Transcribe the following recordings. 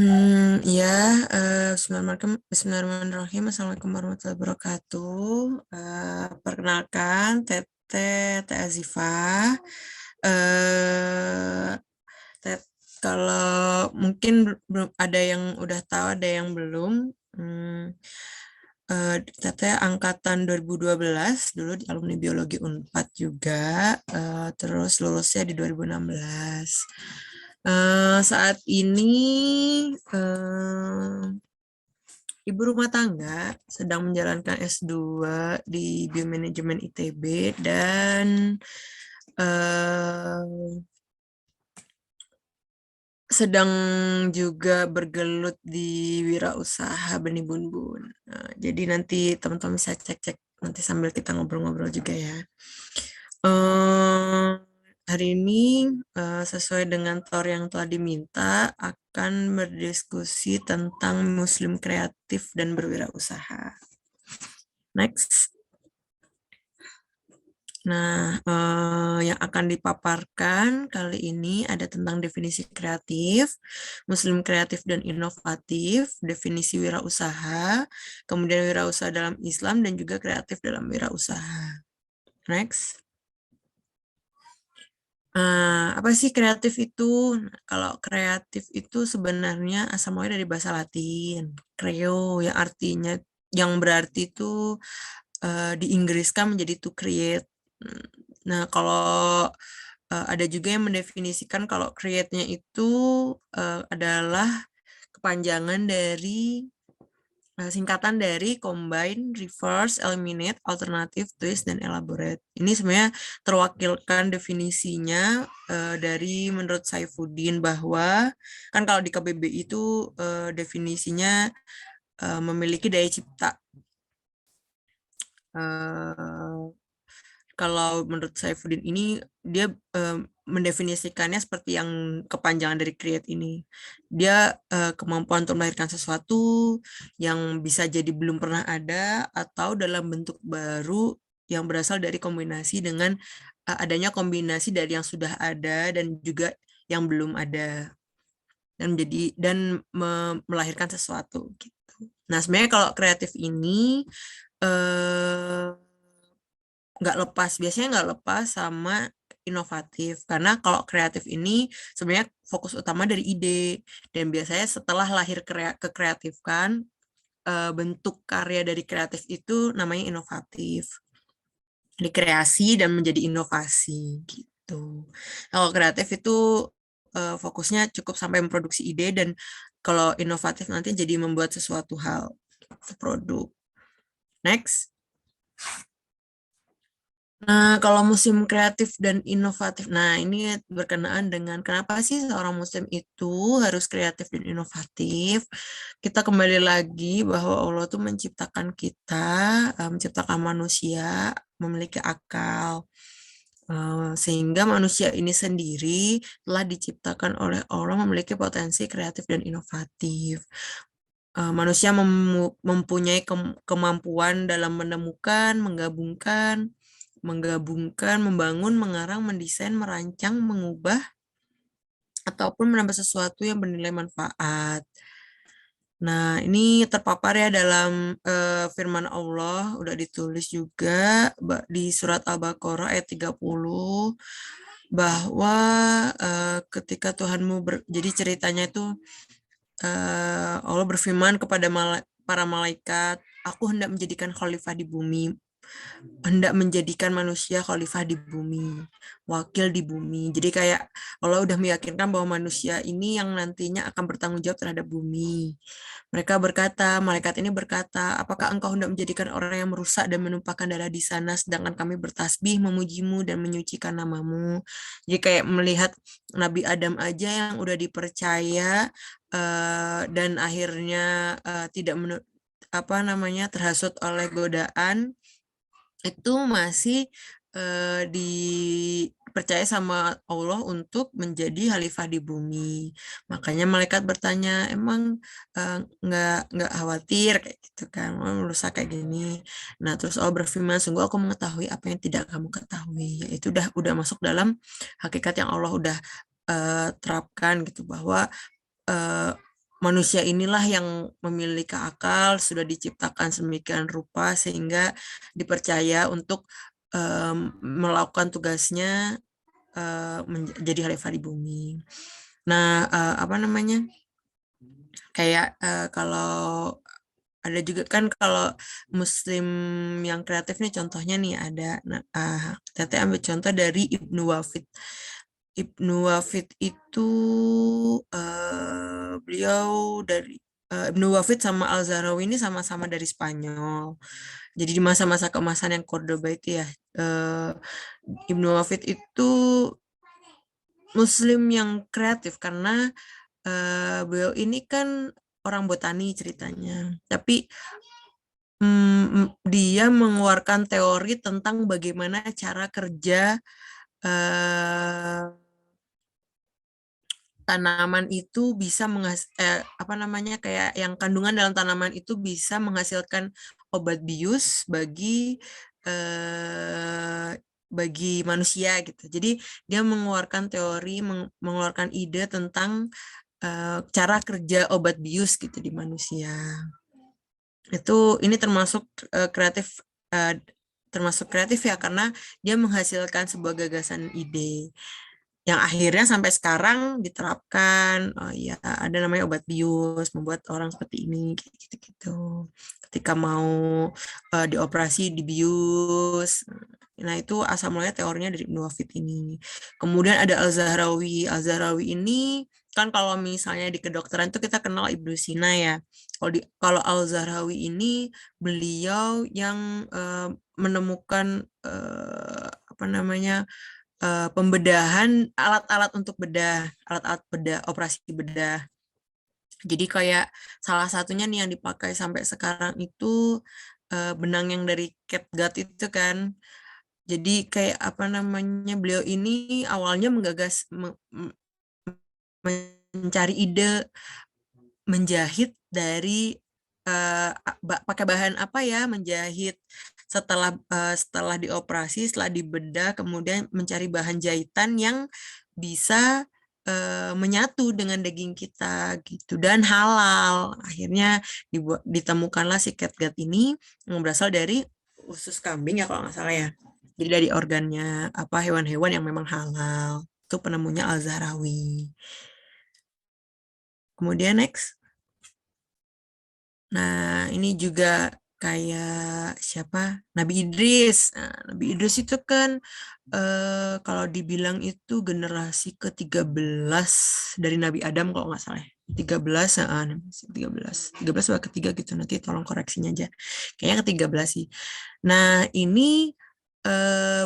Ya, Bismillahirrahmanirrahim. Assalamualaikum warahmatullahi wabarakatuh. Perkenalkan, Teh Azifah. Eh, Tet, kalau mungkin belum ada yang udah tahu, ada yang belum. Teteh angkatan 2012, dulu di alumni biologi Unpad juga, terus lulusnya di 2016. Saat ini eh, ibu rumah tangga sedang menjalankan S2 di Biomanajemen ITB dan eh, sedang juga bergelut di wirausaha Benih Bun Bun. Jadi nanti teman-teman bisa cek-cek nanti sambil kita ngobrol-ngobrol juga ya. Eh, Hari ini sesuai dengan TOR yang telah diminta akan berdiskusi tentang Muslim kreatif dan berwirausaha. Next. Nah, yang akan dipaparkan kali ini ada tentang definisi kreatif, Muslim kreatif dan inovatif, definisi wirausaha, kemudian wirausaha dalam Islam, dan juga kreatif dalam wirausaha. Next. Apa sih kreatif itu? Kalau kreatif itu sebenarnya asal mulanya dari bahasa Latin, creo, yang berarti itu diinggriskan menjadi to create. Nah, kalau ada juga yang mendefinisikan kalau create-nya itu adalah kepanjangan dari singkatan dari combine, reverse, eliminate, alternative, twist, dan elaborate. Ini sebenarnya terwakilkan definisinya dari menurut Saifuddin bahwa kan kalau di KBBI itu definisinya memiliki daya cipta. Kalau menurut Saifuddin ini dia mendefinisikannya seperti yang kepanjangan dari create ini. Dia kemampuan untuk melahirkan sesuatu yang bisa jadi belum pernah ada atau dalam bentuk baru yang berasal dari kombinasi dengan adanya kombinasi dari yang sudah ada dan juga yang belum ada dan melahirkan sesuatu gitu. Nah, sebenarnya kalau kreatif ini biasanya nggak lepas sama inovatif karena kalau kreatif ini sebenarnya fokus utama dari ide dan biasanya setelah lahir kekreatifkan bentuk karya dari kreatif itu namanya inovatif, dikreasi dan menjadi inovasi gitu. Kalau kreatif itu fokusnya cukup sampai memproduksi ide dan kalau inovatif nanti jadi membuat sesuatu hal produk. Next. Nah, kalau musim kreatif dan inovatif, nah ini berkenaan dengan kenapa sih seorang muslim itu harus kreatif dan inovatif. Kita kembali lagi bahwa Allah tuh menciptakan kita, menciptakan manusia, memiliki akal. Sehingga manusia ini sendiri telah diciptakan oleh Allah memiliki potensi kreatif dan inovatif. Manusia mempunyai kemampuan dalam menemukan, menggabungkan, membangun, mengarang, mendesain, merancang, mengubah, ataupun menambah sesuatu yang bernilai manfaat. Nah, ini terpapar ya dalam firman Allah, udah ditulis juga di surat Al-Baqarah ayat 30, bahwa ketika Tuhanmu, jadi ceritanya itu Allah berfirman kepada para malaikat, aku hendak menjadikan khalifah di bumi, hendak menjadikan manusia khalifah di bumi, wakil di bumi. Jadi kayak Allah udah meyakinkan bahwa manusia ini yang nantinya akan bertanggung jawab terhadap bumi. Malaikat ini berkata, apakah engkau hendak menjadikan orang yang merusak dan menumpahkan darah di sana, sedangkan kami bertasbih, memujimu, dan menyucikan namamu. Jadi kayak melihat Nabi Adam aja yang udah dipercaya dan akhirnya tidak terhasut oleh godaan, itu masih dipercaya sama Allah untuk menjadi khalifah di bumi. Makanya malaikat bertanya, emang nggak khawatir kayak gitu kan, merusak kayak gini. Nah, terus Allah berfirman, sungguh aku mengetahui apa yang tidak kamu ketahui. Yaitu udah masuk dalam hakikat yang Allah udah terapkan gitu, bahwa manusia inilah yang memiliki akal, sudah diciptakan sedemikian rupa sehingga dipercaya untuk melakukan tugasnya menjadi khalifah di bumi. Nah, apa namanya? Kayak kalau ada juga kan kalau Muslim yang kreatif nih contohnya nih ada, Teteh ambil contoh dari Ibnu Wafid. Ibnu Wafid itu beliau dari Ibnu Wafid sama Al-Zahrawi ini sama-sama dari Spanyol. Jadi di masa-masa keemasan yang Cordoba itu ya, Ibnu Wafid itu Muslim yang kreatif karena beliau ini kan orang botani ceritanya, tapi dia mengeluarkan teori tentang bagaimana cara kerja tanaman itu bisa apa namanya kayak yang kandungan dalam tanaman itu bisa menghasilkan obat bius bagi manusia gitu. Jadi dia mengeluarkan teori, mengeluarkan ide tentang cara kerja obat bius gitu di manusia. Ini termasuk kreatif ya karena dia menghasilkan sebuah gagasan ide yang akhirnya sampai sekarang diterapkan. Oh iya, ada namanya obat bius membuat orang seperti ini kayak gitu-gitu. Ketika mau dioperasi dibius. Nah, itu asal mulanya teorinya dari Ibnu Wafid ini. Kemudian ada Al-Zahrawi. Al-Zahrawi ini kan kalau misalnya di kedokteran itu kita kenal Ibnu Sina ya. Kalau Al-Zahrawi ini beliau yang menemukan apa namanya pembedahan alat-alat untuk alat-alat bedah, operasi bedah. Jadi kayak salah satunya nih yang dipakai sampai sekarang itu benang yang dari catgut itu kan. Jadi kayak apa namanya beliau ini awalnya menggagas mencari ide menjahit dari pakai bahan apa ya menjahit setelah dioperasi setelah dibedah kemudian mencari bahan jahitan yang bisa menyatu dengan daging kita gitu dan halal akhirnya ditemukanlah si catgut ini yang berasal dari usus kambing ya kalau nggak salah ya jadi dari organnya apa hewan-hewan yang memang halal itu penemunya Al-Zahrawi kemudian next. Nah, ini juga kayak siapa? Nabi Idris. Nah, Nabi Idris itu kan kalau dibilang itu generasi ke-13 dari Nabi Adam kalau nggak salah. 13, 13 atau ketiga gitu. Nanti tolong koreksinya aja. Kayaknya ke-13 sih. Nah, ini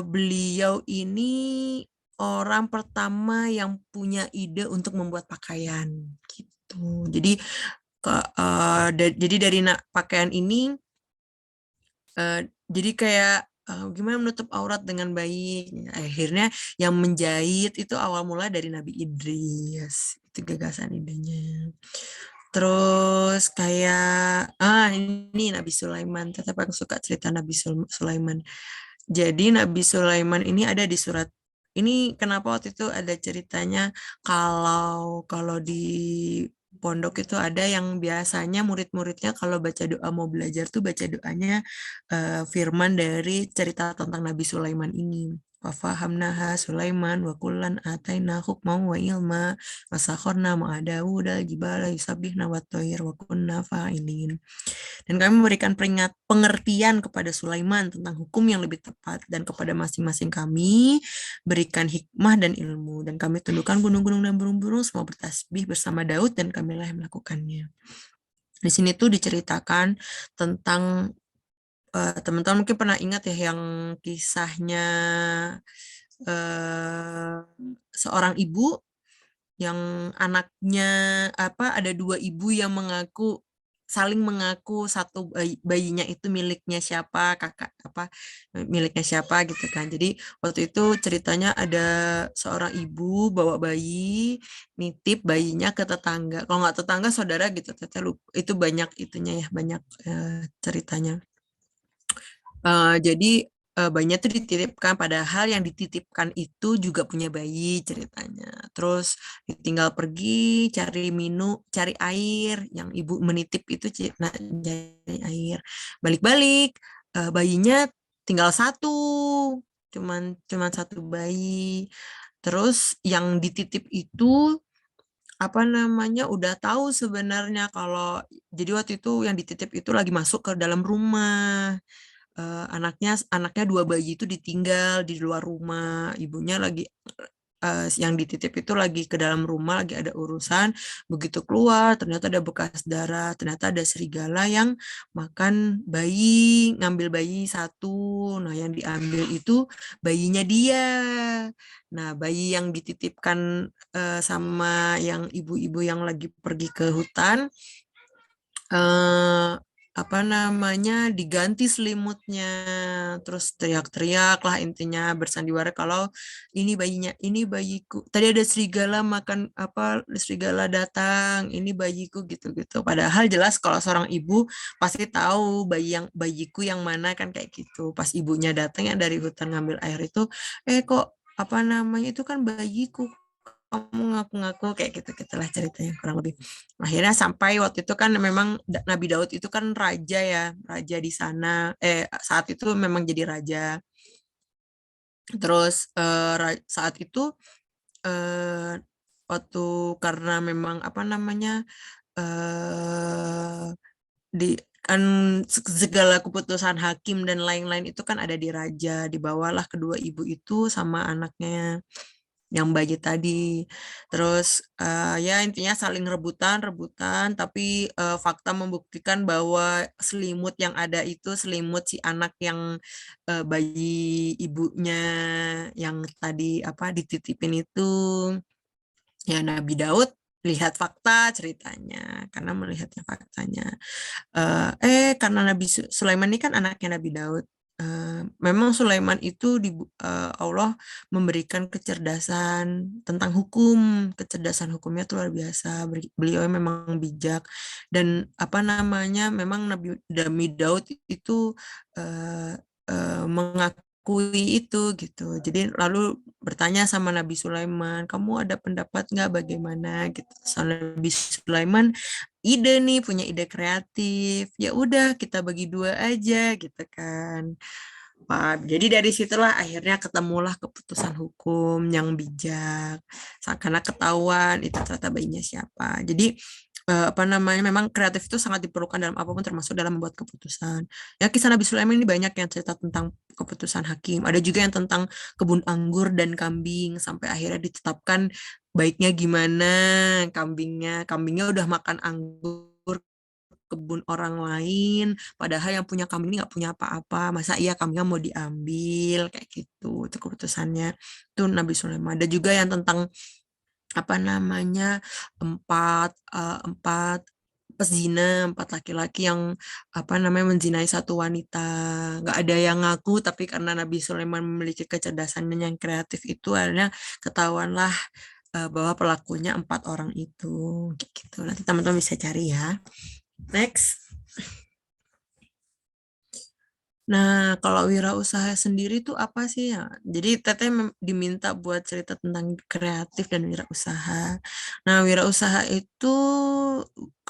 beliau ini orang pertama yang punya ide untuk membuat pakaian gitu. Jadi dari pakaian ini jadi kayak gimana menutup aurat dengan baik. Akhirnya yang menjahit itu awal mula dari Nabi Idris. Itu gagasan idenya. Terus kayak ini Nabi Sulaiman. Tetap aku suka cerita Nabi Sulaiman. Jadi Nabi Sulaiman ini ada di surat ini kenapa waktu itu ada ceritanya kalau di pondok itu ada yang biasanya murid-muridnya kalau baca doa mau belajar tuh baca doanya firman dari cerita tentang Nabi Sulaiman ini. Wa fahamnaha Sulaiman wa kullan ataina hukman wa ilma wa sakharna ma'a Dawud al-jibala yusabbihna wa thair wa kunna fa'ilin. Dan kami memberikan pengertian kepada Sulaiman tentang hukum yang lebih tepat dan kepada masing-masing kami berikan hikmah dan ilmu dan kami tundukkan gunung-gunung dan burung-burung semua bertasbih bersama Daud dan kamilah yang melakukannya. Di sini tuh diceritakan tentang teman-teman mungkin pernah ingat ya yang kisahnya seorang ibu yang anaknya ada dua ibu yang saling mengaku satu bayinya itu miliknya siapa miliknya siapa gitu kan jadi waktu itu ceritanya ada seorang ibu bawa bayi nitip bayinya ke tetangga kalau nggak tetangga saudara gitu itu banyak itunya ya banyak ceritanya jadi bayinya tuh dititipkan, padahal yang dititipkan itu juga punya bayi ceritanya. Terus ditinggal pergi cari minum, cari air, yang ibu menitip itu nah, cari air. Balik-balik bayinya tinggal satu, cuman satu bayi. Terus yang dititip itu apa namanya udah tahu sebenarnya kalau jadi waktu itu yang dititip itu lagi masuk ke dalam rumah. Anaknya dua bayi itu ditinggal di luar rumah, ibunya lagi yang dititip itu lagi ke dalam rumah, lagi ada urusan, begitu keluar ternyata ada bekas darah, ternyata ada serigala yang makan bayi, ngambil bayi satu. Nah yang diambil itu bayinya dia. Nah bayi yang dititipkan sama yang ibu-ibu yang lagi pergi ke hutan, eh, apa namanya diganti selimutnya, terus teriak-teriak lah, intinya bersandiwara kalau ini bayinya, ini bayiku, tadi ada serigala makan apa, serigala datang, ini bayiku, gitu-gitu. Padahal jelas kalau seorang ibu pasti tahu bayiku yang mana kan, kayak gitu. Pas ibunya datang yang dari hutan ngambil air itu, kok apa namanya itu kan bayiku, kamu ngaku-ngaku, kayak gitu gitulah ceritanya kurang lebih. Akhirnya sampai waktu itu kan memang Nabi Daud itu kan raja ya, raja di sana. Saat itu memang jadi raja. Terus saat itu eh, waktu karena memang apa namanya eh, di kan segala keputusan hakim dan lain-lain itu kan ada di raja, dibawalah kedua ibu itu sama anaknya yang bayi tadi. Terus ya intinya saling rebutan, tapi fakta membuktikan bahwa selimut yang ada itu selimut si anak yang bayi ibunya yang tadi apa dititipin itu. Ya Nabi Daud lihat fakta ceritanya, karena melihatnya faktanya. Karena Nabi Sulaiman ini kan anaknya Nabi Daud. Memang Sulaiman itu Allah memberikan kecerdasan tentang hukum, kecerdasan hukumnya itu luar biasa. Beliau memang bijak dan apa namanya, memang Nabi Daud itu eh, mengakui itu gitu. Jadi lalu bertanya sama Nabi Sulaiman, kamu ada pendapat nggak bagaimana gitu. Soal Nabi Sulaiman ide nih, punya ide kreatif, ya udah kita bagi dua aja gitu kan. Jadi dari situlah akhirnya ketemulah keputusan hukum yang bijak. Karena ketahuan itu ternyata bayinya siapa. Jadi apa namanya, memang kreatif itu sangat diperlukan dalam apapun, termasuk dalam membuat keputusan. Ya kisah Nabi Sulaiman ini banyak yang cerita tentang keputusan hakim. Ada juga yang tentang kebun anggur dan kambing sampai akhirnya ditetapkan baiknya gimana kambingnya. Kambingnya udah makan anggur kebun orang lain, padahal yang punya kambing ini nggak punya apa-apa, masa iya kambingnya mau diambil, kayak gitu. Itu keputusannya itu Nabi Sulaiman. Ada juga yang tentang apa namanya empat pezina, empat laki-laki yang apa namanya menzinai satu wanita, nggak ada yang ngaku, tapi karena Nabi Sulaiman memiliki kecerdasan yang kreatif itu, akhirnya ketahuanlah bahwa pelakunya empat orang itu, gitu. Nanti teman-teman bisa cari ya. Next. Nah, kalau wirausaha sendiri itu apa sih ya? Jadi Teteh diminta buat cerita tentang kreatif dan wirausaha. Nah, wirausaha itu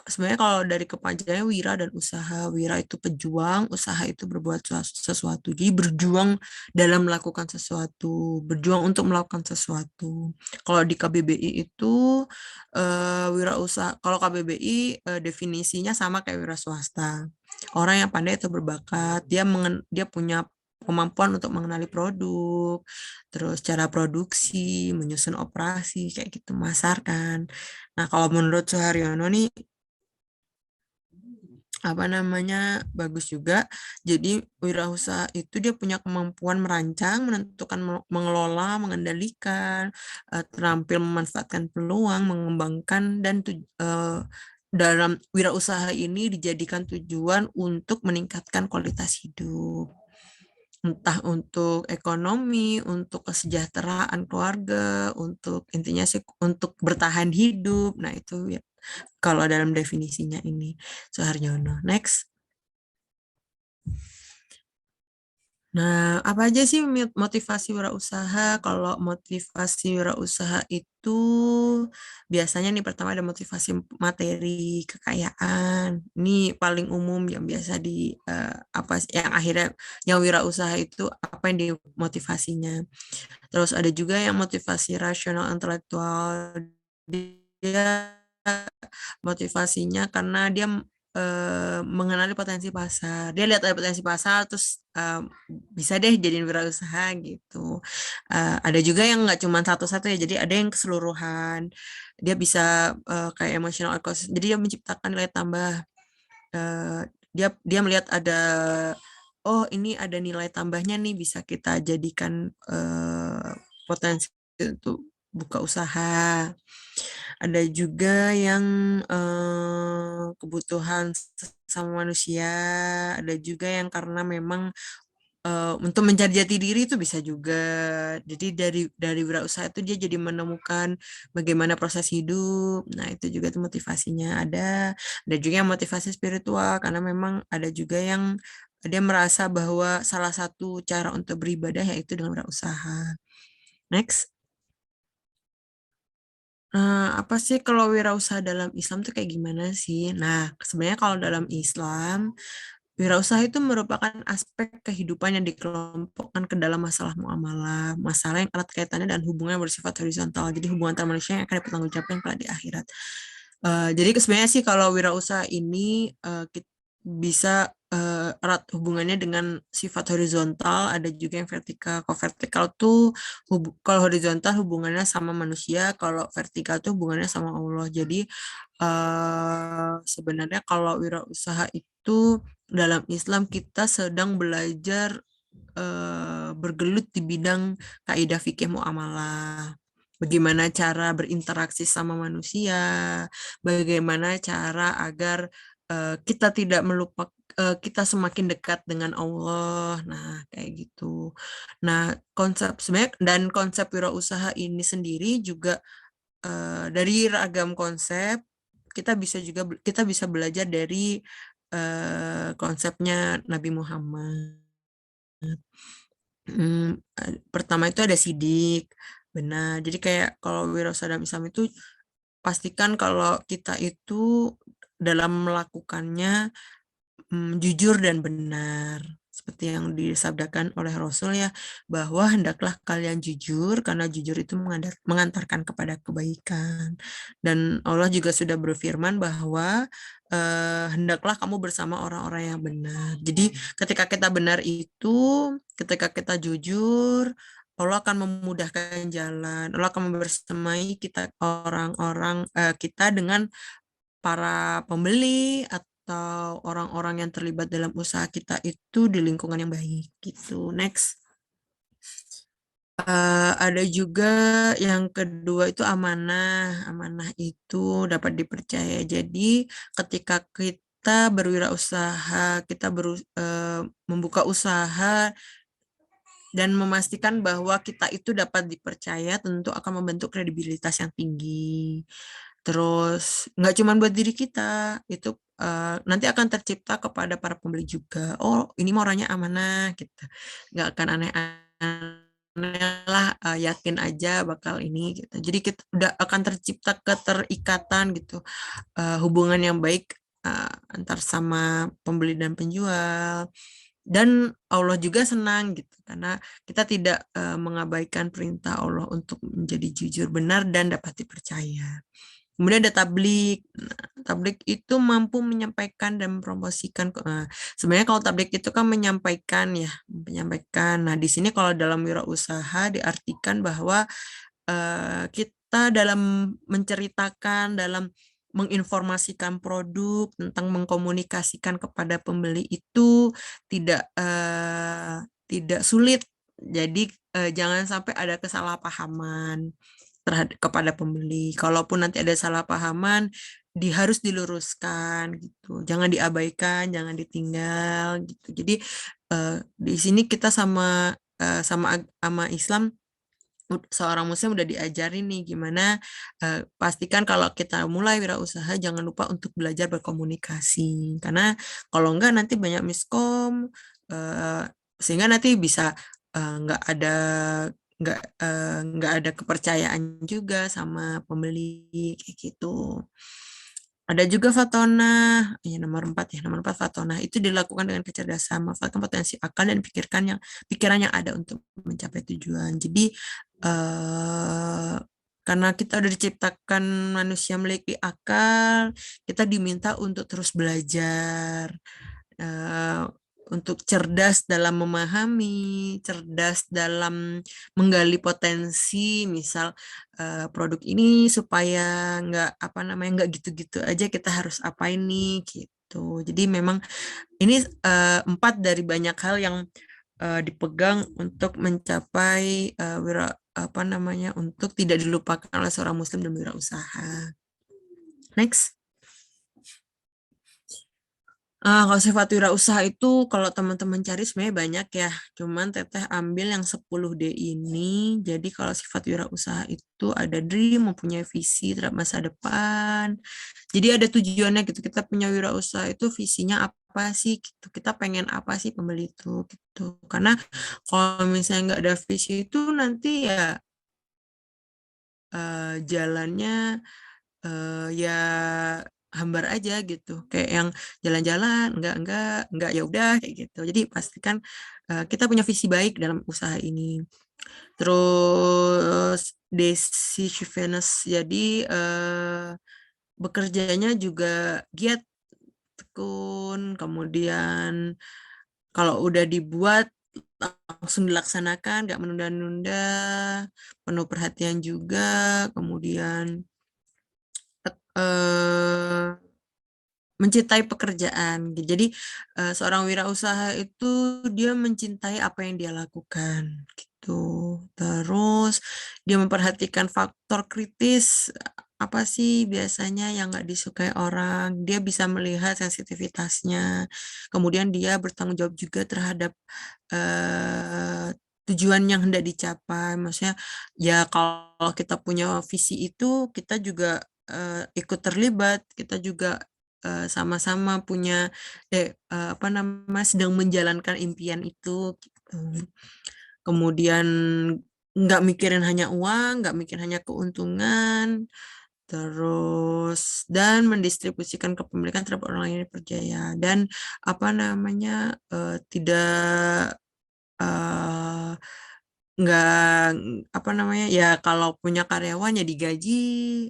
sebenarnya kalau dari kepanjangannya wira dan usaha. Wira itu pejuang, usaha itu berbuat sesuatu. Jadi berjuang dalam melakukan sesuatu, berjuang untuk melakukan sesuatu. Kalau di KBBI itu wirausaha. Kalau KBBI definisinya sama kayak wira swasta. Orang yang pandai atau berbakat, dia punya kemampuan untuk mengenali produk, terus cara produksi, menyusun operasi, kayak gitu, memasarkan. Nah, kalau menurut Suharyono nih, apa namanya, bagus juga. Jadi wirausaha itu dia punya kemampuan merancang, menentukan, mengelola, mengendalikan, terampil memanfaatkan peluang, mengembangkan, dan dalam wirausaha ini dijadikan tujuan untuk meningkatkan kualitas hidup. Entah untuk ekonomi, untuk kesejahteraan keluarga, untuk intinya sih untuk bertahan hidup. Nah, itu ya kalau dalam definisinya ini Suharyono. Next. Nah, apa aja sih motivasi wirausaha? Kalau motivasi wirausaha itu biasanya nih pertama ada motivasi materi, kekayaan. Ini paling umum yang biasa di apa yang akhirnya yang wirausaha itu apa yang dimotivasinya. Terus ada juga yang motivasi rasional intelektual. Dia motivasinya karena dia mengenali potensi pasar. Dia lihat ada potensi pasar, terus bisa deh jadiin wirausaha gitu. Ada juga yang nggak cuma satu-satu ya, jadi ada yang keseluruhan. Dia bisa kayak emotional ecosystem. Jadi dia menciptakan nilai tambah. Eh, dia melihat ada oh ini ada nilai tambahnya nih bisa kita jadikan potensi untuk buka usaha. Ada juga yang kebutuhan sama manusia, ada juga yang karena memang untuk mencari jati diri itu bisa juga. Jadi dari wirausaha itu dia jadi menemukan bagaimana proses hidup. Nah, itu juga tuh motivasinya ada. Ada juga yang motivasi spiritual karena memang ada juga yang dia merasa bahwa salah satu cara untuk beribadah yaitu dengan wirausaha. Next. Apa sih kalau wirausaha dalam Islam tuh kayak gimana sih? Nah, sebenarnya kalau dalam Islam, wirausaha itu merupakan aspek kehidupan yang dikelompokkan ke dalam masalah muamalah, masalah yang erat kaitannya dan hubungan yang bersifat horizontal. Jadi hubungan antar manusia yang akan dipertanggungjawabkan kelak di akhirat. Jadi sebenarnya sih kalau wirausaha ini bisa erat hubungannya dengan sifat horizontal, ada juga yang vertikal. Kalau vertikal tuh kalau horizontal hubungannya sama manusia, kalau vertikal tuh hubungannya sama Allah. Jadi sebenarnya kalau wirausaha itu dalam Islam kita sedang belajar bergelut di bidang kaidah fikih muamalah. Bagaimana cara berinteraksi sama manusia, bagaimana cara agar kita tidak melupakan kita semakin dekat dengan Allah. Nah, kayak gitu. Nah, konsep sebenarnya dan konsep wirausaha ini sendiri juga dari ragam konsep kita bisa belajar dari konsepnya Nabi Muhammad. Pertama itu ada sidik, benar. Jadi kayak kalau wirausaha dalam Islam itu pastikan kalau kita itu dalam melakukannya jujur dan benar. Seperti yang disabdakan oleh Rasul ya, bahwa hendaklah kalian jujur karena jujur itu mengantarkan kepada kebaikan. Dan Allah juga sudah berfirman bahwa hendaklah kamu bersama orang-orang yang benar. Jadi ketika kita benar itu, ketika kita jujur, Allah akan memudahkan jalan. Allah akan membersamai kita orang-orang kita dengan para pembeli atau orang-orang yang terlibat dalam usaha kita itu di lingkungan yang baik gitu. Next. Ada juga yang kedua itu amanah. Amanah itu dapat dipercaya. Jadi ketika kita berwirausaha, kita membuka usaha dan memastikan bahwa kita itu dapat dipercaya, tentu akan membentuk kredibilitas yang tinggi. Terus nggak cuma buat diri kita, itu nanti akan tercipta kepada para pembeli juga. Oh, ini mau orangnya amanah, gitu. Nggak akan aneh-aneh lah, yakin aja bakal ini, gitu. Jadi kita udah akan tercipta keterikatan gitu, hubungan yang baik antar sama pembeli dan penjual. Dan Allah juga senang gitu karena kita tidak mengabaikan perintah Allah untuk menjadi jujur, benar dan dapat dipercaya. Kemudian ada tablik. Nah, tablik itu mampu menyampaikan dan mempromosikan. Sebenarnya kalau tablik itu kan menyampaikan ya, menyampaikan. Nah, di sini kalau dalam wirausaha diartikan bahwa kita dalam menceritakan, dalam menginformasikan produk, tentang mengkomunikasikan kepada pembeli itu tidak sulit. Jadi jangan sampai ada kesalahpahaman kepada pembeli. Kalaupun nanti ada salah pahaman, harus diluruskan gitu. Jangan diabaikan, jangan ditinggal gitu. Jadi di sini kita sama Islam, seorang muslim udah diajarin nih gimana pastikan kalau kita mulai wirausaha jangan lupa untuk belajar berkomunikasi karena kalau enggak nanti banyak miskom, sehingga nanti bisa nggak ada nggak ada kepercayaan juga sama pembeli kayak gitu. Ada juga Fatona, ya nomor 4 Fatona itu dilakukan dengan kecerdasan, memanfaatkan potensi akal dan pikiran yang ada untuk mencapai tujuan. Jadi karena kita udah diciptakan manusia memiliki akal, kita diminta untuk terus belajar, untuk cerdas dalam memahami, cerdas dalam menggali potensi, misal produk ini supaya nggak gitu-gitu aja kita harus apa ini gitu. Jadi memang ini 4 dari banyak hal yang dipegang untuk mencapai untuk tidak dilupakan oleh seorang muslim dan wirausaha. Next. Kalau sifat wirausaha itu kalau teman-teman cari sebenarnya banyak ya. Cuman Teteh ambil yang 10D ini. Jadi kalau sifat wirausaha itu ada dream, mempunyai visi terhadap masa depan. Jadi ada tujuannya gitu. Kita punya wirausaha itu visinya apa sih gitu. Kita pengen apa sih pembeli itu gitu. Karena kalau misalnya nggak ada visi itu nanti ya jalannya ya hambar aja gitu, kayak yang jalan-jalan enggak ya udah kayak gitu. Jadi pastikan kita punya visi baik dalam usaha ini. Terus decisiveness, jadi bekerjanya juga giat, tekun, kemudian kalau udah dibuat langsung dilaksanakan, nggak menunda-nunda, penuh perhatian juga, kemudian mencintai pekerjaan. Jadi seorang wirausaha itu dia mencintai apa yang dia lakukan gitu. Terus dia memperhatikan faktor kritis apa sih biasanya yang nggak disukai orang. Dia bisa melihat sensitivitasnya. Kemudian dia bertanggung jawab juga terhadap tujuan yang hendak dicapai. Maksudnya ya kalau kita punya visi itu kita juga ikut terlibat, kita juga sama-sama punya sedang menjalankan impian itu gitu. Kemudian nggak mikirin hanya uang, nggak mikirin hanya keuntungan, terus dan mendistribusikan kepemilikan terhadap orang lain yang dipercaya dan tidak nggak ya kalau punya karyawan ya digaji,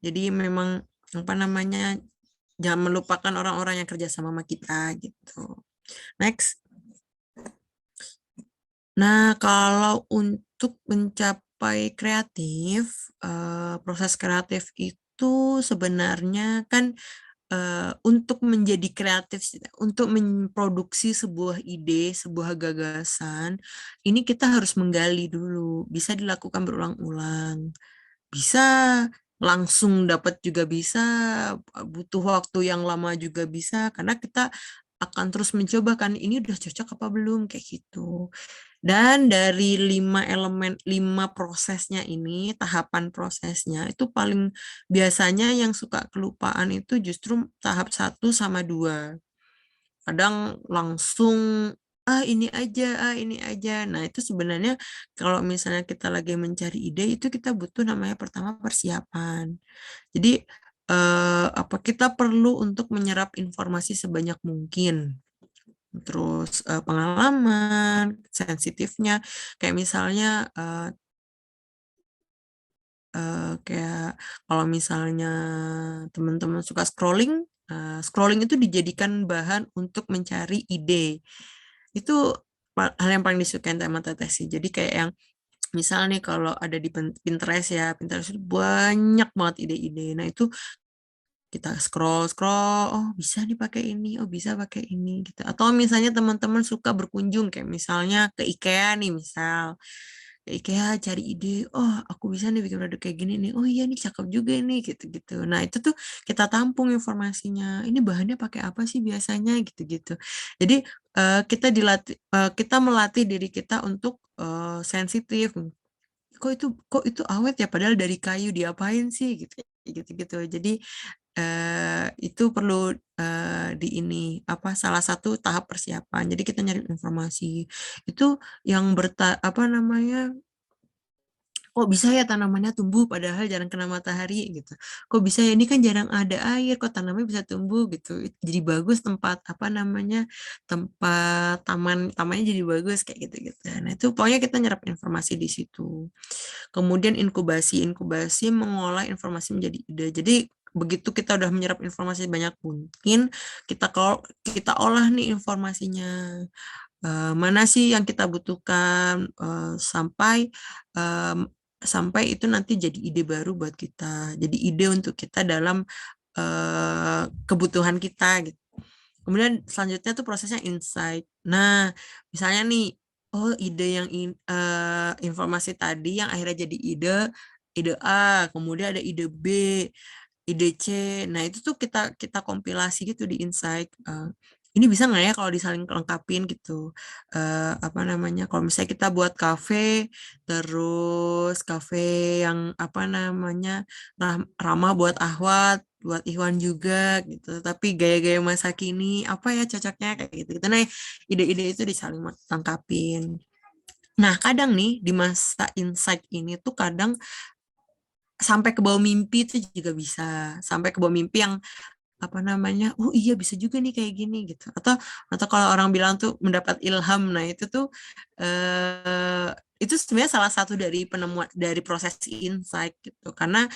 jadi memang jangan melupakan orang-orang yang kerja sama kita gitu. Next. Nah, kalau untuk mencapai kreatif, proses kreatif itu sebenarnya kan untuk menjadi kreatif, untuk memproduksi sebuah ide, sebuah gagasan, ini kita harus menggali dulu. Bisa dilakukan berulang-ulang. Bisa langsung dapat juga bisa, butuh waktu yang lama juga bisa, karena kita akan terus mencoba kan, ini udah cocok apa belum, kayak gitu. Dan dari 5 elemen, 5 prosesnya ini, tahapan prosesnya, itu paling biasanya yang suka kelupaan itu justru tahap 1 sama 2. Kadang langsung, ini aja. Nah, itu sebenarnya kalau misalnya kita lagi mencari ide, itu kita butuh namanya pertama persiapan. Jadi, kita perlu untuk menyerap informasi sebanyak mungkin. Terus pengalaman, sensitifnya, kayak misalnya kayak kalau misalnya teman-teman suka scrolling, scrolling itu dijadikan bahan untuk mencari ide. Itu hal yang paling disukai sama Teteh sih. Jadi kayak yang misal nih kalau ada di Pinterest ya, Pinterest itu banyak banget ide-ide. Nah itu kita scroll, oh bisa nih pakai ini, oh bisa pakai ini gitu. Atau misalnya teman-teman suka berkunjung kayak misalnya ke IKEA nih misal. Ke IKEA cari ide, oh aku bisa nih bikin produk kayak gini nih. Oh iya nih cakep juga nih gitu-gitu. Nah, itu tuh kita tampung informasinya. Ini bahannya pakai apa sih biasanya gitu-gitu. Jadi kita melatih diri kita untuk sensitif. Kok itu awet ya padahal dari kayu diapain sih gitu gitu-gitu. Jadi itu perlu di ini salah satu tahap persiapan. Jadi kita nyari informasi itu yang apa namanya, kok bisa ya tanamannya tumbuh padahal jarang kena matahari gitu. Kok bisa ya ini kan jarang ada air, kok tanamannya bisa tumbuh gitu. Jadi bagus tempat apa namanya, tempat tamannya jadi bagus kayak gitu-gitu. Nah itu pokoknya kita nyerap informasi di situ. Kemudian inkubasi mengolah informasi menjadi ide. Jadi begitu kita udah menyerap informasi banyak mungkin, kita olah nih informasinya. Mana sih yang kita butuhkan sampai itu nanti jadi ide baru buat kita. Jadi ide untuk kita dalam kebutuhan kita gitu. Kemudian selanjutnya tuh prosesnya insight. Nah, misalnya nih, oh ide yang informasi tadi yang akhirnya jadi ide A, kemudian ada ide B, ide C. Nah, itu tuh kita kompilasi gitu di insight. Ini bisa nggak ya kalau disaling lengkapin gitu. Apa namanya? Kalau misalnya kita buat kafe, terus kafe yang apa namanya ramah buat Ahwat, buat Iwan juga gitu. Tapi gaya-gaya masa kini apa ya cocoknya kayak gitu. Nah, ide-ide itu disaling lengkapin. Nah, kadang nih di masa insight ini tuh kadang sampai ke bawah mimpi itu juga bisa. Sampai ke bawah mimpi yang apa namanya, oh iya bisa juga nih kayak gini gitu. Atau kalau orang bilang tuh mendapat ilham. Nah, itu sebenarnya salah satu dari penemuan dari proses insight gitu. Karena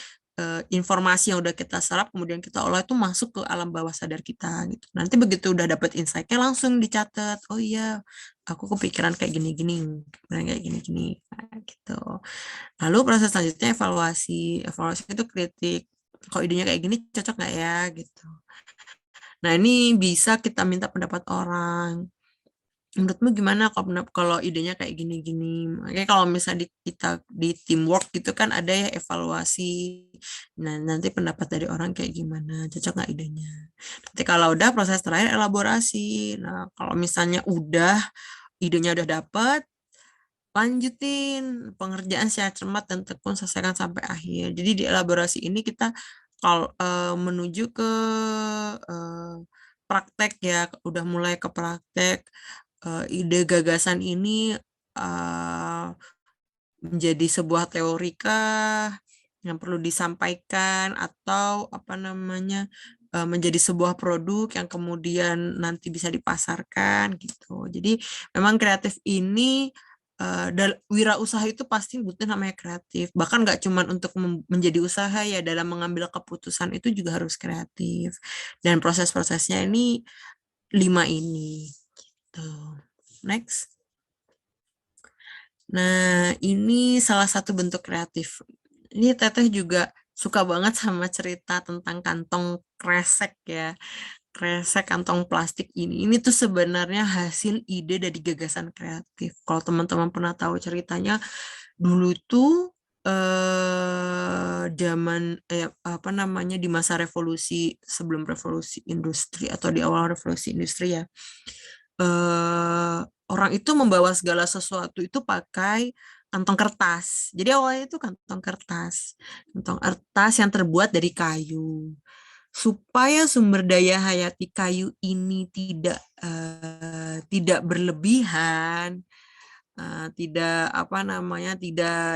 informasi yang udah kita serap kemudian kita olah itu masuk ke alam bawah sadar kita gitu. Nanti begitu udah dapet insight-nya langsung dicatat. Oh iya, aku kepikiran kayak gini-gini, kayak gini-gini gitu. Lalu proses selanjutnya evaluasi. Evaluasi itu kritik. Kok idenya kayak gini cocok nggak ya gitu. Nah, ini bisa kita minta pendapat orang. Menurutmu gimana kalau idenya kayak gini-gini? Makanya kalau misalnya kita di teamwork gitu kan ada ya evaluasi. Nah, nanti pendapat dari orang kayak gimana? Cocok nggak idenya? Nanti kalau udah proses terakhir elaborasi. Nah, kalau misalnya idenya udah dapet, lanjutin pengerjaan secara cermat dan tekun selesaikan sampai akhir. Jadi di elaborasi ini kita kalau menuju ke eh, praktek ya, udah mulai ke praktek. Ide gagasan ini eh, menjadi sebuah teori kah yang perlu disampaikan atau apa namanya menjadi sebuah produk yang kemudian nanti bisa dipasarkan gitu. Jadi memang kreatif ini wirausaha itu pasti butuh namanya kreatif. Bahkan nggak cuma untuk menjadi usaha ya, dalam mengambil keputusan itu juga harus kreatif. Dan proses-prosesnya ini 5 ini. Gitu. Next. Nah, ini salah satu bentuk kreatif. Ini Teteh juga suka banget sama cerita tentang kantong kresek ya. Kresek kantong plastik ini. Ini tuh sebenarnya hasil ide dari gagasan kreatif. Kalau teman-teman pernah tahu ceritanya, dulu tuh zaman apa namanya di masa revolusi, sebelum revolusi industri atau di awal revolusi industri ya. Orang itu membawa segala sesuatu itu pakai kantong kertas. Jadi awalnya itu kantong kertas yang terbuat dari kayu. Supaya sumber daya hayati kayu ini tidak berlebihan, tidak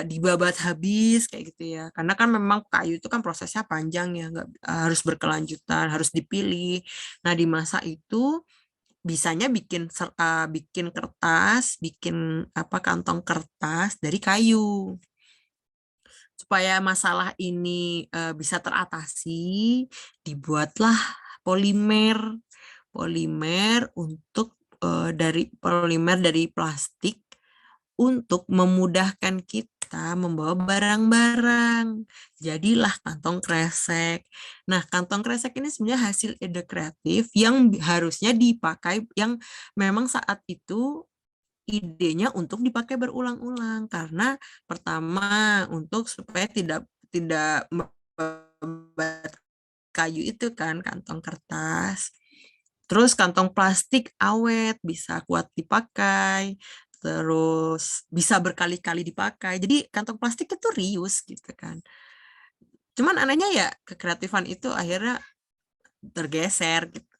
dibabat habis kayak gitu ya. Karena kan memang kayu itu kan prosesnya panjang ya, nggak harus berkelanjutan, harus dipilih. Nah, di masa itu bisanya bikin kertas, bikin kantong kertas dari kayu. Supaya masalah ini bisa teratasi, dibuatlah polimer. Polimer dari plastik untuk memudahkan kita membawa barang-barang. Jadilah kantong kresek. Nah, kantong kresek ini sebenarnya hasil ide kreatif yang harusnya dipakai, yang memang saat itu idenya untuk dipakai berulang-ulang. Karena pertama, untuk supaya tidak membuat kayu itu kan, kantong kertas. Terus kantong plastik awet, bisa kuat dipakai, terus bisa berkali-kali dipakai. Jadi kantong plastik itu reuse gitu kan. Cuman anehnya ya, kekreatifan itu akhirnya tergeser gitu.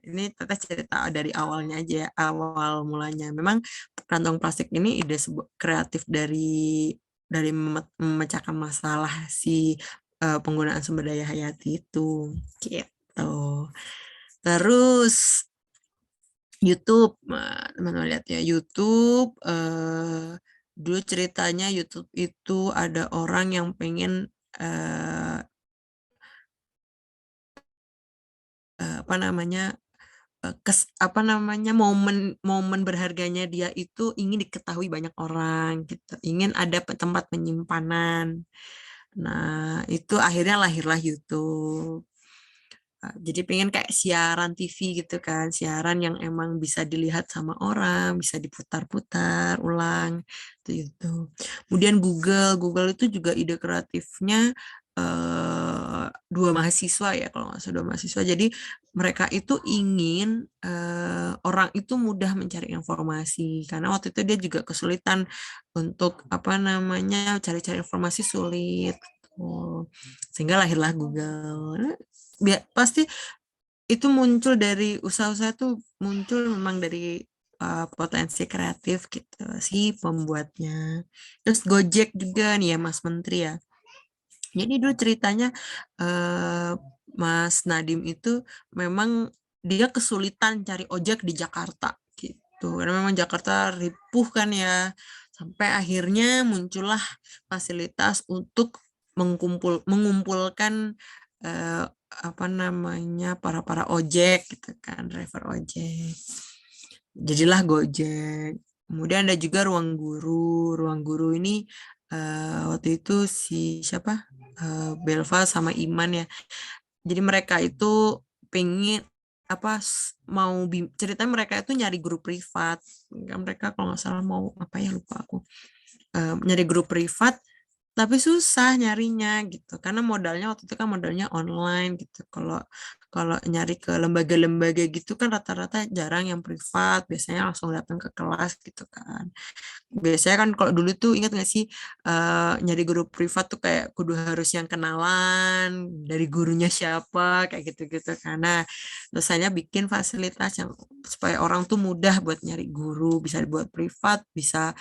Ini Teteh cerita dari awalnya aja ya, awal mulanya. Memang kantong plastik ini ide kreatif dari memecahkan masalah si penggunaan sumber daya hayati itu gitu. Terus YouTube, teman-teman lihat ya, YouTube dulu ceritanya YouTube itu ada orang yang pengen apa namanya momen berharganya dia itu ingin diketahui banyak orang gitu, ingin ada tempat penyimpanan. Nah, itu akhirnya lahirlah YouTube. Jadi pengen kayak siaran TV gitu kan, siaran yang emang bisa dilihat sama orang, bisa diputar-putar ulang itu. Kemudian Google itu juga ide kreatifnya dua mahasiswa ya, kalau nggak salah dua mahasiswa. Jadi mereka itu ingin orang itu mudah mencari informasi, karena waktu itu dia juga kesulitan untuk apa namanya cari-cari informasi sulit. Sehingga lahirlah Google. Pasti itu muncul dari usaha-usaha tuh muncul memang dari potensi kreatif gitu si pembuatnya. Terus Gojek juga nih ya Mas Menteri ya. Jadi dulu ceritanya Mas Nadim itu memang dia kesulitan cari ojek di Jakarta gitu. Karena memang Jakarta ripuh kan ya. Sampai akhirnya muncullah fasilitas untuk mengumpulkan apa namanya para ojek gitu kan, driver ojek. Jadilah Gojek. Kemudian ada juga Ruang Guru. Ruang Guru ini waktu itu si siapa? Belva sama Iman ya. Jadi mereka itu pengen apa ceritanya mereka itu nyari guru privat. Mereka kalau nggak salah mau apa ya lupa aku. Nyari guru privat tapi susah nyarinya gitu karena modalnya waktu itu kan modalnya online gitu. Kalau kalau nyari ke lembaga-lembaga gitu kan rata-rata jarang yang privat, biasanya langsung datang ke kelas gitu kan. Biasanya kan kalau dulu tuh ingat nggak sih nyari guru privat tuh kayak kudu harus yang kenalan dari gurunya siapa kayak gitu-gitu karena biasanya bikin fasilitas yang supaya orang tuh mudah buat nyari guru, bisa dibuat privat, bisa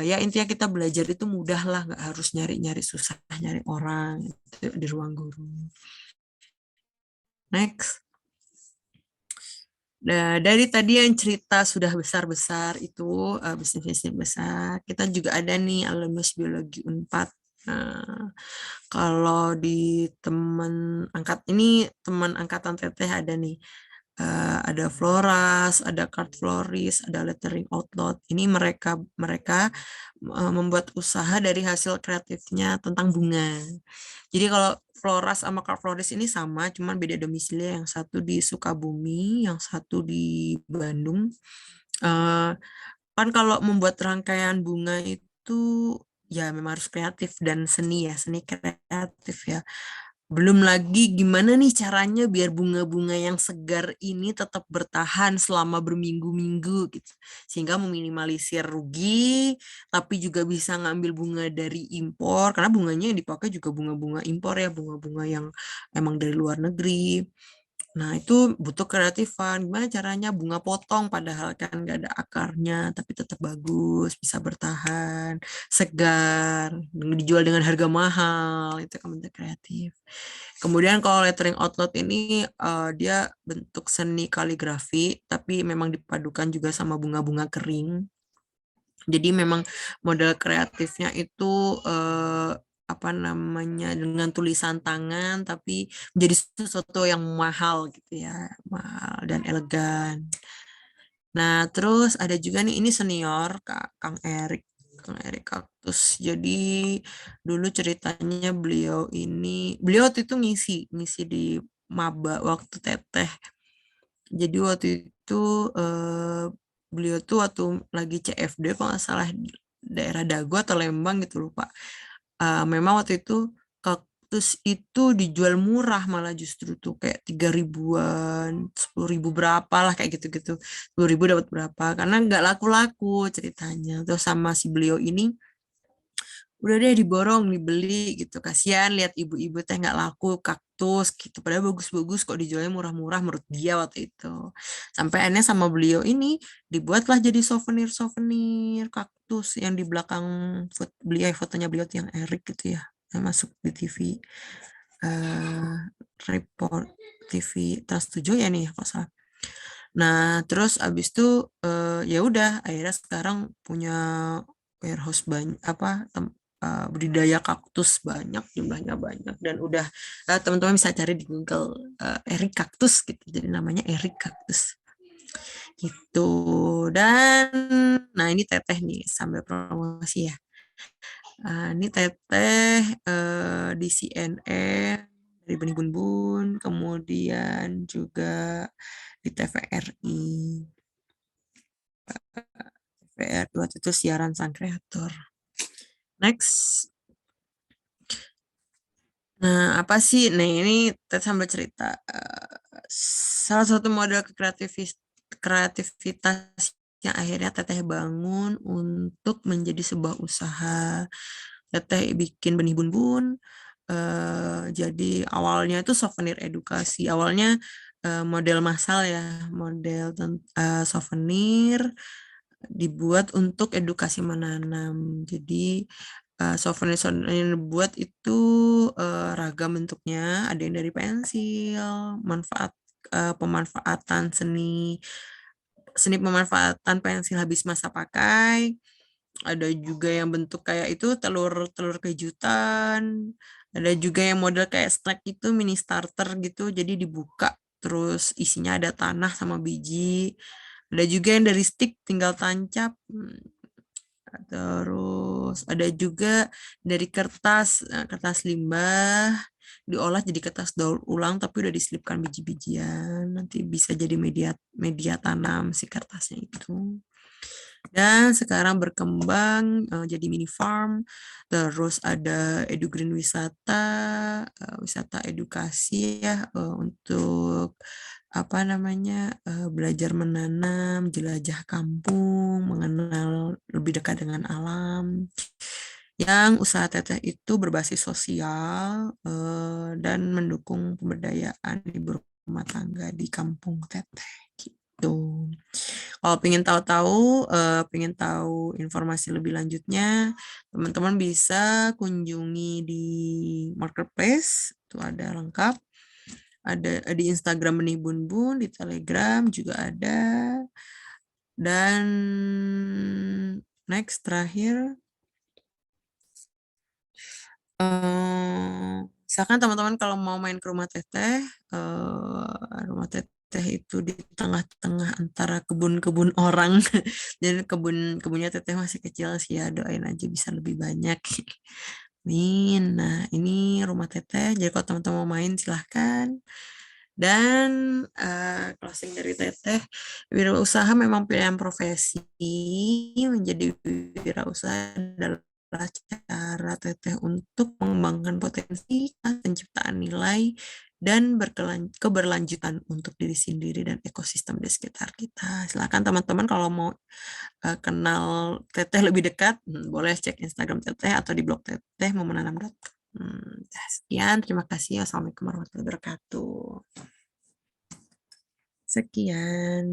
ya intinya kita belajar itu mudah lah, nggak harus nyari-nyari susah nyari orang gitu, di ruang guru. Next. Nah, dari tadi yang cerita sudah besar-besar itu bisnis-bisnis besar, kita juga ada nih alumnus biologi Unpad. Nah, kalau di teman angkatan Teteh ada nih, ada Floras, ada Card Floris, ada Lettering Outlet. Ini mereka mereka membuat usaha dari hasil kreatifnya tentang bunga. Jadi kalau Floras sama Card Floris ini sama, cuman beda domisili. Yang satu di Sukabumi, yang satu di Bandung. Kan kalau membuat rangkaian bunga itu ya memang harus kreatif dan seni ya, seni kreatif ya. Belum lagi gimana nih caranya biar bunga-bunga yang segar ini tetap bertahan selama berminggu-minggu gitu. Sehingga meminimalisir rugi, tapi juga bisa ngambil bunga dari impor, karena bunganya yang dipakai juga bunga-bunga impor ya, bunga-bunga yang emang dari luar negeri. Nah, itu butuh kreatifan. Gimana caranya bunga potong padahal kan nggak ada akarnya, tapi tetap bagus, bisa bertahan, segar, dijual dengan harga mahal. Itu kan bentuk kreatif. Kemudian kalau lettering outlet ini dia bentuk seni kaligrafi, tapi memang dipadukan juga sama bunga-bunga kering. Jadi memang model kreatifnya itu apa namanya dengan tulisan tangan tapi menjadi sesuatu yang mahal gitu ya, mahal dan elegan. Nah, terus ada juga nih ini senior Kang Erik. Kang Erik Kaktus. Jadi dulu ceritanya beliau waktu itu ngisi di maba waktu Teteh. Jadi waktu itu beliau tuh waktu lagi CFD kalau nggak salah daerah Dago atau Lembang gitu lupa. Memang waktu itu kaktus itu dijual murah malah justru tuh kayak 3.000-an, 10.000 berapa lah kayak gitu-gitu. 10.000 dapat berapa? Karena nggak laku-laku ceritanya. Terus sama si beliau ini udah deh diborong, dibeli gitu. Kasihan lihat ibu-ibu teh nggak laku kaktus gitu. Padahal bagus-bagus kok dijualnya murah-murah menurut dia waktu itu. Sampai akhirnya sama beliau ini dibuatlah jadi souvenir-souvenir kaktus yang di belakang beliau, fotonya beliau tuh yang Erik gitu ya, yang masuk di TV. Report TV Trans 7 ya nih kalau salah. Nah, terus abis itu ya udah akhirnya sekarang punya warehouse banyak apa budidaya kaktus banyak, jumlahnya banyak, dan udah teman-teman bisa cari di Google Erik kaktus gitu. Jadi namanya Erik kaktus. Gitu. Dan nah ini teteh nih sambil promosi ya. Ini teteh di CNN dari Benih Bun Bun, kemudian juga di TVRI. TVRI waktu itu siaran sang kreator. Next. Nah, apa sih? Nah, ini Teteh sambil cerita. Salah satu model kreativitas yang akhirnya Teteh bangun untuk menjadi sebuah usaha. Teteh bikin Benih Bun Bun. Jadi awalnya itu souvenir edukasi. Awalnya model massal ya, model souvenir dibuat untuk edukasi menanam. Jadi souvenir-souvenir yang dibuat itu ragam bentuknya, ada yang dari pensil, pemanfaatan seni seni pemanfaatan pensil habis masa pakai, ada juga yang bentuk kayak itu telur kejutan, ada juga yang model kayak snack itu mini starter gitu, jadi dibuka terus isinya ada tanah sama biji. Ada juga yang dari stick tinggal tancap. Terus ada juga dari kertas limbah diolah jadi kertas daur ulang tapi udah diselipkan biji-bijian. Nanti bisa jadi media media tanam si kertasnya itu. Dan sekarang berkembang jadi mini farm. Terus ada EduGreen Wisata, wisata edukasi ya untuk apa namanya belajar menanam, jelajah kampung, mengenal lebih dekat dengan alam. Yang usaha Teteh itu berbasis sosial dan mendukung pemberdayaan ibu rumah tangga di kampung Teteh gitu. Kalau pengen tahu informasi lebih lanjutnya, teman-teman bisa kunjungi di Marketplace, itu ada lengkap. Ada di Instagram Benih Bun Bun, di Telegram juga ada. Dan next terakhir, misalkan teman-teman kalau mau main ke rumah Teteh, rumah Teteh itu di tengah-tengah antara kebun-kebun orang, dan kebunnya Teteh masih kecil sih ya, doain aja bisa lebih banyak. Amin. Nah, ini rumah Teteh, jadi kalau teman-teman mau main silahkan. Dan closing dari Teteh, wirausaha memang pilihan profesi. Menjadi wirausaha adalah cara Teteh untuk mengembangkan potensi, penciptaan nilai, dan keberlanjutan untuk diri sendiri dan ekosistem di sekitar kita. Silakan teman-teman kalau mau kenal Teteh lebih dekat, boleh cek Instagram Teteh atau di blog Teteh memenanam.com. Sekian, terima kasih. Wassalamualaikum warahmatullahi wabarakatuh. Sekian.